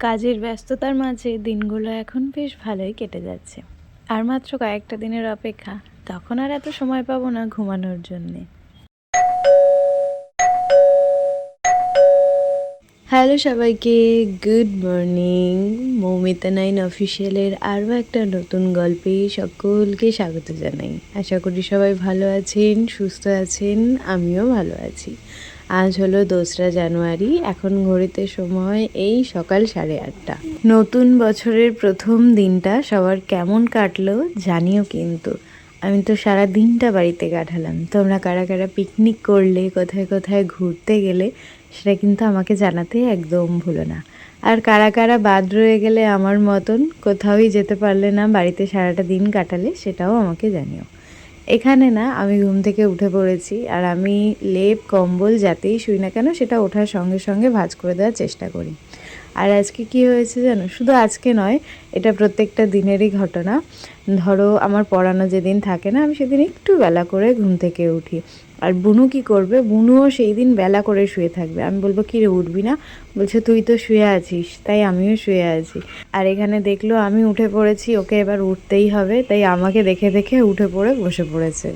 কাজের ব্যস্ততার মাঝে দিনগুলো এখন বেশ ভালোই কেটে যাচ্ছে। আর মাত্র কয়েকটা দিনের অপেক্ষা, তখন আর এত সময় পাবো না ঘুমানোর জন্যে। হ্যালো সবাইকে, গুড মর্নিং। মৌমিতা 9 অফিসিয়ালের আরও একটা নতুন গল্পে সকলকে স্বাগত জানাই। আশা করি সবাই ভালো আছেন, সুস্থ আছেন, আমিও ভালো আছি। আজ হলো 2রা জানুয়ারি, এখন ঘড়িতে সময় এই সকাল 8:30। নতুন বছরের প্রথম দিনটা সবার কেমন কাটলো জানিও কিন্তু। আমি তো সারা দিনটা বাড়িতে কাটালাম। তোমরা কারা কারা পিকনিক করলে, কোথায় কোথায় ঘুরতে গেলে, সেটা কিন্তু আমাকে জানাতে একদম ভুলো না। আর কারা কারা বাদ রয়ে গেলে আমার মতন, কোথাওই যেতে পারলে না, বাড়িতে সারাটা দিন কাটালে, সেটাও আমাকে জানিও। এখানে না আমি ঘুম থেকে উঠে পড়েছি, আর আমি লেপ কম্বল যাতেই শুই না কেন সেটা ওঠার সঙ্গে সঙ্গে ভাঁজ করে দেওয়ার চেষ্টা করি। আর আজকে কি হয়েছে জানো, শুধু আজকে নয়, এটা প্রত্যেকটা দিনেরই ঘটনা। ধরো আমার পড়ানো যেদিন থাকে না, আমি সেদিন একটু বেলা করে ঘুম থেকে উঠি। আর বুনু কি করবে, বুনুও সেই দিন বেলা করে শুয়ে থাকবে। আমি বলবো কি রে, উঠবি না? বলছে তুই তো শুয়ে আছিস, তাই আমিও শুয়ে আছি। আর এখানে দেখলো আমি উঠে পড়েছি, ওকে এবার উঠতেই হবে, তাই আমাকে দেখে দেখে উঠে পড়ে বসে পড়েছে।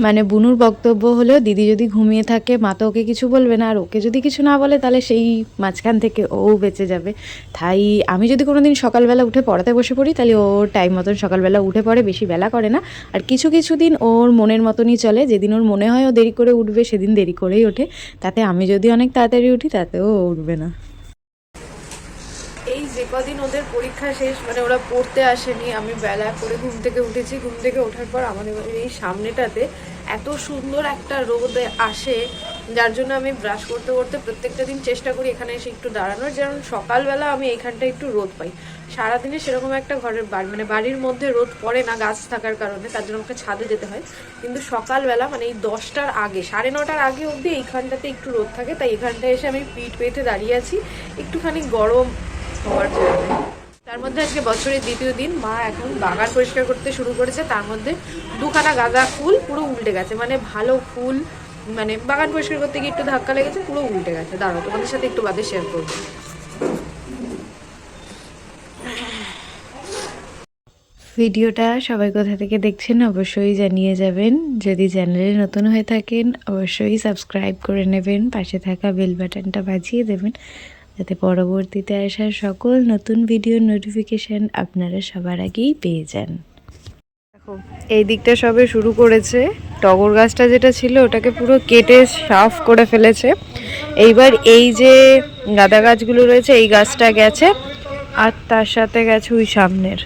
মানে বুনুর বক্তব্য হলো, দিদি যদি ঘুমিয়ে থাকে মা তো ওকে কিছু বলবে না, আর ওকে যদি কিছু না বলে তাহলে সেই মাঝখান থেকে ও বেঁচে যাবে। তাই আমি যদি কোনো দিন সকালবেলা উঠে পড়াতে বসে পড়ি, তাহলে ওর টাইম মতন সকালবেলা উঠে পড়ে, বেশি বেলা করে না। আর কিছু কিছু দিন ওর মনের মতনই চলে, যেদিন ওর মনে হয় ও দেরি করে উঠবে সেদিন দেরি করেই ওঠে। তাতে আমি যদি অনেক তাড়াতাড়ি উঠি তাতেও উঠবে না। এই যে কদিন ওদের পরীক্ষা শেষ, মানে ওরা পড়তে আসেনি, আমি বেলা করে ঘুম থেকে উঠেছি। ঘুম থেকে ওঠার পর আমাদের এই সামনেটাতে এত সুন্দর একটা রোদ আসে, যার জন্য আমি ব্রাশ করতে করতে প্রত্যেকটা দিন চেষ্টা করি এখানে এসে একটু দাঁড়ানোর, যেমন সকালবেলা আমি এইখানটা একটু রোদ পাই। সারাদিনে সেরকম একটা ঘরের মানে বাড়ির মধ্যে রোদ পড়ে না গাছ থাকার কারণে, তার জন্য আমাকে ছাদে যেতে হয়। কিন্তু সকালবেলা মানে এই 10টার আগে, 9:30 আগে অবধি এইখানটাতে একটু রোদ থাকে, তাই এখানটায় এসে আমি পিঠ পেতে দাঁড়িয়ে আছি একটুখানি গরম হওয়ার জন্য। তার মধ্যে আজকে বছরের দ্বিতীয় দিন, মা এখন বাগান পরিষ্কার করতে শুরু করেছে। তার মধ্যে 2খানা গাঁদা ফুল পুরো উল্টে গেছে, মানে ভালো ফুল, মানে বাগান পরিষ্কার করতে গিয়ে একটু ধাক্কা লেগেছে, পুরো উল্টে গেছে। দাঁড়াও, তোমাদের সাথে একটু বাদে শেয়ার করবো। ভিডিওটা সবাই কোথা থেকে দেখছেন অবশ্যই জানিয়ে যাবেন। যদি চ্যানেলে নতুন হয়ে থাকেন অবশ্যই সাবস্ক্রাইব করে নেবেন, পাশে থাকা বেল বাটনটা বাজিয়ে দেবেন, যাতে পরবর্তীতে আসার সকল নতুন ভিডিওর নোটিফিকেশান আপনারা সবার আগেই পেয়ে যান। দেখো এই দিকটা সবে শুরু করেছে, টগর গাছটা যেটা ছিল ওটাকে পুরো কেটে সাফ করে ফেলেছে। এইবার এই যে গাঁদা গাছগুলো রয়েছে, এই গাছটা গেছে, আর তার সাথে গেছে ওই সামনের।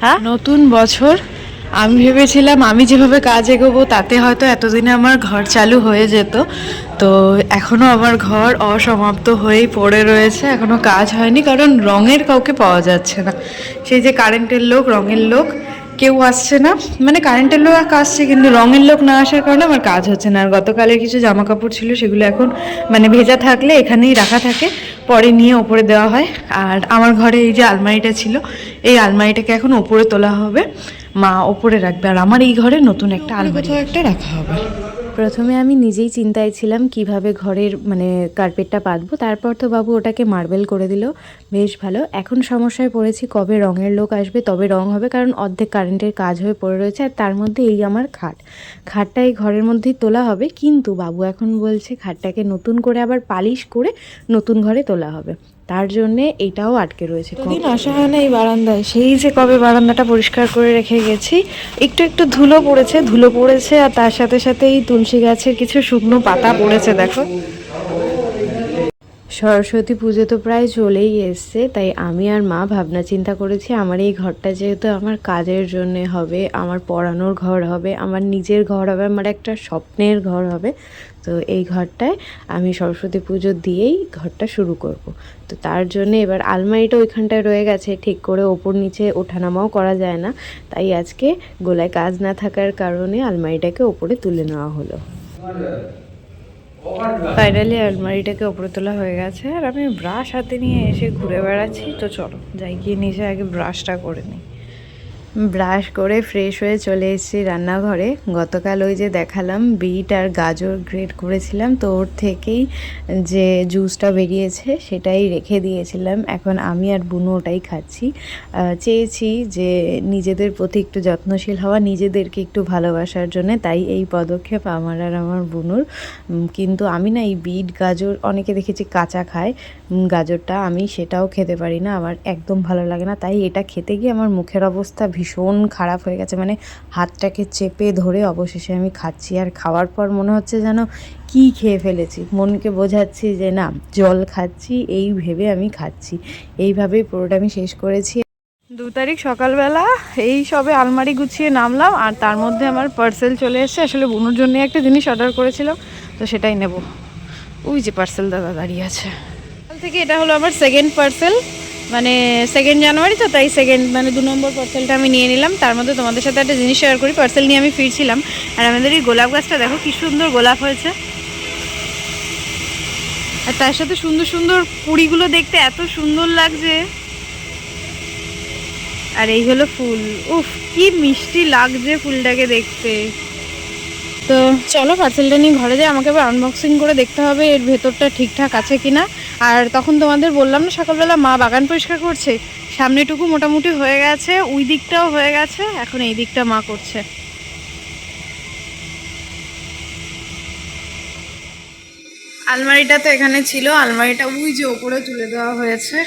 হ্যাঁ, নতুন বছর, আমি ভেবেছিলাম আমি যেভাবে কাজ এগোবো তাতে হয়তো এতদিনে আমার ঘর চালু হয়ে যেত। তো এখনও আমার ঘর অসমাপ্ত হয়েই পড়ে রয়েছে, এখনও কাজ হয়নি, কারণ রঙের কাউকে পাওয়া যাচ্ছে না। সেই যে কারেন্টের লোক, রঙের লোক কেউ আসছে না। মানে কারেন্টের লোক আসছে, কিন্তু রঙের লোক না আসার কারণে আমার কাজ হচ্ছে না। আর গতকালের কিছু জামা কাপড় ছিল, সেগুলো এখন মানে ভেজা থাকলে এখানেই রাখা থাকে, পরে নিয়ে ওপরে দেওয়া হয়। আর আমার ঘরে এই যে আলমারিটা ছিল, এই আলমারিটাকে এখন ওপরে তোলা হবে, মা ওপরে রাখবে, আর আমার এই ঘরে নতুন একটা আলমারি একটা রাখা হবে। প্রথমে আমি নিজেই চিন্তায় ছিলাম কিভাবে ঘরের মানে কার্পেটটা পাতবো, তারপর তো বাবু ওটাকে মার্বেল করে দিল, বেশ ভালো। এখন সমস্যায় পড়েছি কবে রঙের লোক আসবে তবে রং হবে, কারণ অর্ধেক কারেন্টের কাজ হয়ে পড়ে রয়েছে। আর তার মধ্যে এই আমার খাটটা এই ঘরের মধ্যেই তোলা হবে, কিন্তু বাবু এখন বলছে খাটটাকে নতুন করে আবার পালিশ করে নতুন ঘরে তোলা হবে, তার জন্যে এটাও আটকে রয়েছে। কদিন আসা হয় না এই বারান্দায়, সেই যে কবে বারান্দাটা পরিষ্কার করে রেখে গেছি। একটু একটু ধুলো পড়েছে, আর তার সাথে সাথে এই তুলসী গাছের কিছু শুকনো পাতা পড়েছে, দেখো। সরস্বতী পুজো তো প্রায় চলেই এসছে, তাই আমি আর মা ভাবনা চিন্তা করেছি আমার এই ঘরটা যেহেতু আমার কাজের জন্য হবে, আমার পড়ানোর ঘর হবে, আমার নিজের ঘর হবে, আমার একটা স্বপ্নের ঘর হবে, তো এই ঘরটায় আমি সরস্বতী পুজো দিয়েই ঘরটা শুরু করব। তো তার জন্য এবার আলমারিটা ওইখানটায় রয়ে গেছে, ঠিক করে ওপর নিচে ওঠানামাও করা যায় না, তাই আজকে গোলায় কাজ না থাকার কারণে আলমারিটাকে ওপরে তুলে নেওয়া হলো। ফাইনালি আলমারিটাকে ওপরে তোলা হয়ে গেছে, আর আমি ব্রাশ হাতে নিয়ে এসে ঘুরে বেড়াচ্ছি। তো চলো যাই, গিয়ে নিচে আগে ব্রাশটা করে নিই। ব্রাশ করে ফ্রেশ হয়ে চলে এসেছি রান্নাঘরে। গতকাল ওই যে দেখালাম বিট আর গাজর গ্রেট করেছিলাম, তো ওর থেকেই যে জুসটা বেরিয়েছে সেটাই রেখে দিয়েছিলাম। এখন আমি আর বুনু ওটাই খাচ্ছি। চেয়েছি যে নিজেদের প্রতি একটু যত্নশীল হওয়া, নিজেদেরকে একটু ভালোবাসার জন্যে, তাই এই পদক্ষেপ আমার আর আমার বুনুর। কিন্তু আমি না এই বিট গাজর অনেকে দেখেছি কাঁচা খায়, গাজরটা আমি সেটাও খেতে পারি না, আমার একদম ভালো লাগে না। তাই এটা খেতে গিয়ে আমার মুখের অবস্থা ভীষণ খারাপ হয়ে গেছে, মানে হাতটাকে চেপে ধরে অবশেষে আমি খাচ্ছি। আর খাওয়ার পর মনে হচ্ছে যেন কি খেয়ে ফেলেছি, মনকে বোঝাচ্ছি যে না জল খাচ্ছি, এই ভেবে আমি খাচ্ছি। এইভাবেই পুরোটা আমি শেষ করেছি। 2 তারিখ সকালবেলা এই সবে আলমারি গুছিয়ে নামলাম, আর তার মধ্যে আমার পার্সেল চলে এসেছে। আসলে বুনুর জন্য একটা জিনিস অর্ডার করেছিলাম, তো সেটাই নেব। ওই যে পার্সেল দাদা দাঁড়িয়ে আছে। কাল থেকে এটা হলো আমার সেকেন্ড পার্সেল, মানে 2 জানুয়ারি, তো তাই মানে 2 নম্বর পার্সেলটা আমি নিয়ে নিলাম। তার মধ্যে তোমাদের সাথে একটা জিনিস শেয়ার করি। পার্সেল নিয়ে আমি ফিরছিলাম, আর আমাদের এই গোলাপ গাছটা দেখো কি সুন্দর গোলাপ হয়েছে, আর তার সাথে সুন্দর সুন্দর কুড়িগুলো দেখতে এত সুন্দর লাগছে। আর এই হলো ফুল, উফ কি মিষ্টি লাগছে ফুলটাকে দেখতে। তো চলো পার্সেলটা নিয়ে ঘরে যাই, আমাকে এবার আনবক্সিং করে দেখতে হবে এর ভেতরটা ঠিকঠাক আছে কিনা। আর তখন তোমাদের বললাম না সকালবেলা মা বাগান পরিষ্কার করছে, সামনেটুকু মোটামুটি হয়ে গেছে, ওই দিকটাও হয়ে গেছে, এখন এই দিকটা মা করছে। আলমারিটা তো এখানে ছিল, আলমারিটা ওই যে ওপরে তুলে দেওয়া হয়েছে।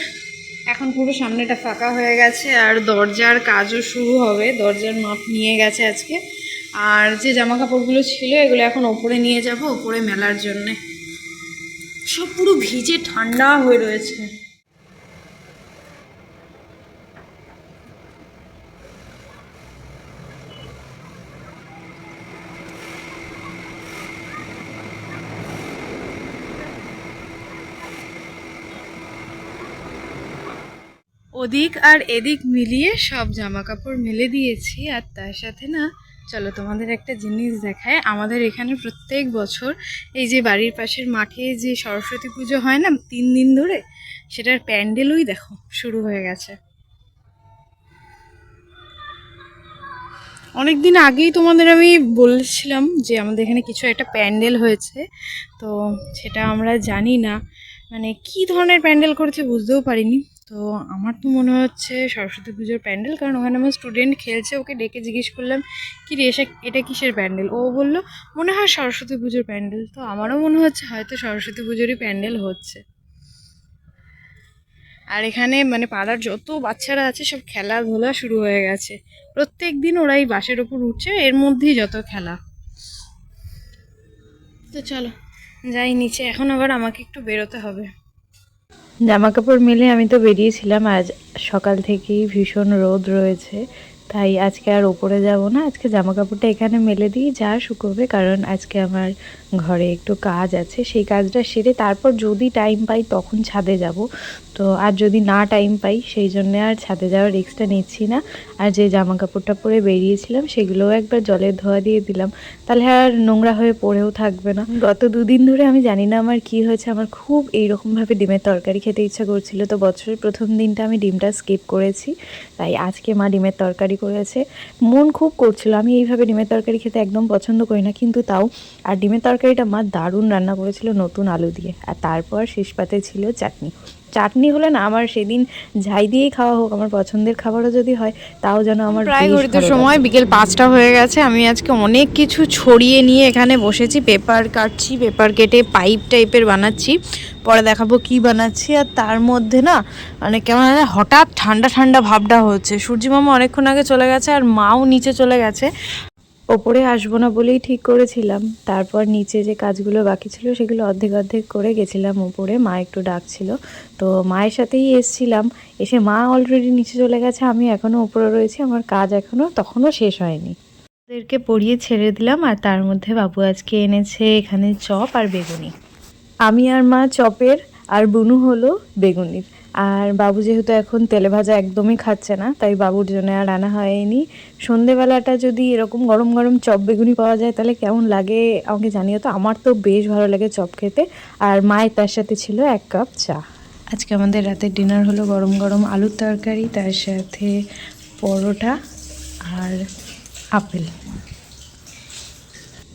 এখন পুরো সামনেটা ফাঁকা হয়ে গেছে, আর দরজার কাজও শুরু হবে। দরজার মাপ নিয়ে গেছে আজকে। আর যে জামা কাপড়গুলো ছিল এগুলো এখন ওপরে নিয়ে যাব, ওপরে মেলার জন্যে। সব পুরো ভিজে ঠান্ডা হয়ে রয়েছে। ওদিক আর এদিক মিলিয়ে সব জামা কাপড় মেলে দিয়েছি। আর তার সাথে না চলো তোমাদের একটা জিনিস দেখায়। আমাদের এখানে প্রত্যেক বছর এই যে বাড়ির পাশের মাঠে যে সরস্বতী পুজো হয় না 3 দিন ধরে, সেটার প্যান্ডেলই দেখো শুরু হয়ে গেছে। অনেক দিন আগেই তোমাদের আমি বলেছিলাম যে আমাদের এখানে কিছু একটা প্যান্ডেল হয়েছে, তো সেটা আমরা জানি না মানে কি ধরনের প্যান্ডেল করেছে, বুঝতেও পারিনি। তো আমার তো মনে হচ্ছে সরস্বতী পুজোর প্যান্ডেল, কারণ ওখানে আমার স্টুডেন্ট খেলছে, ওকে ডেকে জিজ্ঞেস করলাম কি রে এটা কিসের প্যান্ডেল, ও বললো মনে হয় সরস্বতী পুজোর প্যান্ডেল। তো আমারও মনে হচ্ছে হয়তো সরস্বতী পুজোরই প্যান্ডেল হচ্ছে। আর এখানে মানে পাড়ার যত বাচ্চারা আছে সব খেলাধুলা শুরু হয়ে গেছে। প্রত্যেক দিন ওরা এই বাসের ওপর উঠছে, এর মধ্যেই যত খেলা। তো চলো যাই নিচে, এখন আবার আমাকে একটু বেরোতে হবে। জামা কাপড় মেলে আমি তো বেরিয়েছিলাম, আজ সকাল থেকেই ভীষণ রোদ রয়েছে, তাই আজকে আর ওপরে যাব না। আজকে জামা কাপড়টা এখানে মেলে দিই, যা শুকোবে, কারণ আজকে আমার ঘরে একটু কাজ আছে, সেই কাজটা সেরে তারপর যদি টাইম পাই তখন ছাদে যাব। তো আর যদি না টাইম পাই সেই জন্যে আর ছাদে যাওয়ার রিস্কটা নিচ্ছি না। আর যে জামা কাপড়টা পরে বেরিয়েছিলাম সেগুলোও একবার জলের ধোয়া দিয়ে দিলাম, তাহলে আর নোংরা হয়ে পড়েও থাকবে না। গত 2 দিন ধরে আমি জানি না আমার কি হয়েছে, আমার খুব এইরকমভাবে ডিমের তরকারি খেতে ইচ্ছা করছিল। তো বছরের প্রথম দিনটা আমি ডিমটা স্কিপ করেছি, তাই আজকে মা ডিমের তরকারি করেছে। মন খুব করছিল, আমি এইভাবে ডিমের তরকারি খেতে একদম পছন্দ করি না, কিন্তু তাও। আর ডিমের তরকারিটা মা দারুণ রান্না করেছিল নতুন আলু দিয়ে। আর তারপর শেষ পাতে ছিল চাটনি। চাটনি হলে না আমার সেদিন ঝাই দিয়েই খাওয়া হোক, আমার পছন্দের খাবারও যদি হয় তাও যেন আমার প্রায় ঘড়িতে সময় বিকেল 5টা হয়ে গেছে। আমি আজকে অনেক কিছু ছড়িয়ে নিয়ে এখানে বসেছি, পেপার কাটছি, পেপার কেটে পাইপ টাইপের বানাচ্ছি, পরে দেখাবো কি বানাচ্ছি। আর তার মধ্যে না মানে কেমন হঠাৎ ঠান্ডা ঠান্ডা ভাবটা হচ্ছে। সূর্যি মামা অনেকক্ষণ আগে চলে গেছে, আর মাও নিচে চলে গেছে। ওপরে আসবো না বলেই ঠিক করেছিলাম, তারপর নিচে যে কাজগুলো বাকি ছিল সেগুলো অর্ধেক অর্ধেক করে গেছিলাম ওপরে, মা একটু ডাকছিল, তো মায়ের সাথেই এসছিলাম। এসে মা অলরেডি নিচে চলে গেছে, আমি এখনও উপরে রয়েছি, আমার কাজ তখনও শেষ হয়নি। ওদেরকে পড়িয়ে ছেড়ে দিলাম, আর তার মধ্যে বাবু আজকে এনেছে এখানে চপ আর বেগুনি। আমি আর মা চপের, আর বুনু হলো বেগুনির। আর বাবু যেহেতু এখন তেলে ভাজা একদমই খাচ্ছে না, তাই বাবুর জন্য আর আনা হয়নি। সন্ধেবেলাটা যদি এরকম গরম গরম চপ বেগুনি পাওয়া যায় তাহলে কেমন লাগে আমাকে জানিও তো। আমার তো বেশ ভালো লাগে চপ খেতে। আর মায়ের তার সাথে ছিল 1 কাপ চা। আজকে আমাদের রাতের ডিনার হলো গরম গরম আলুর তরকারি, তার সাথে পরোটা আর আপেল।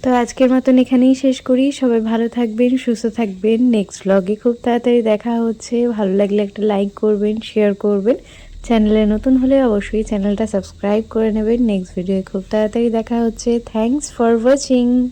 তো আজকের মতন এখানেই শেষ করি। সবাই ভালো থাকবেন, সুস্থ থাকবেন। নেক্সট ব্লগে খুব তাড়াতাড়ি দেখা হচ্ছে। ভালো লাগলে একটা লাইক করবেন, শেয়ার করবেন। চ্যানেলে নতুন হলে অবশ্যই চ্যানেলটা সাবস্ক্রাইব করে নেবেন। নেক্সট ভিডিওয়ে খুব তাড়াতাড়ি দেখা হচ্ছে। Thanks for watching.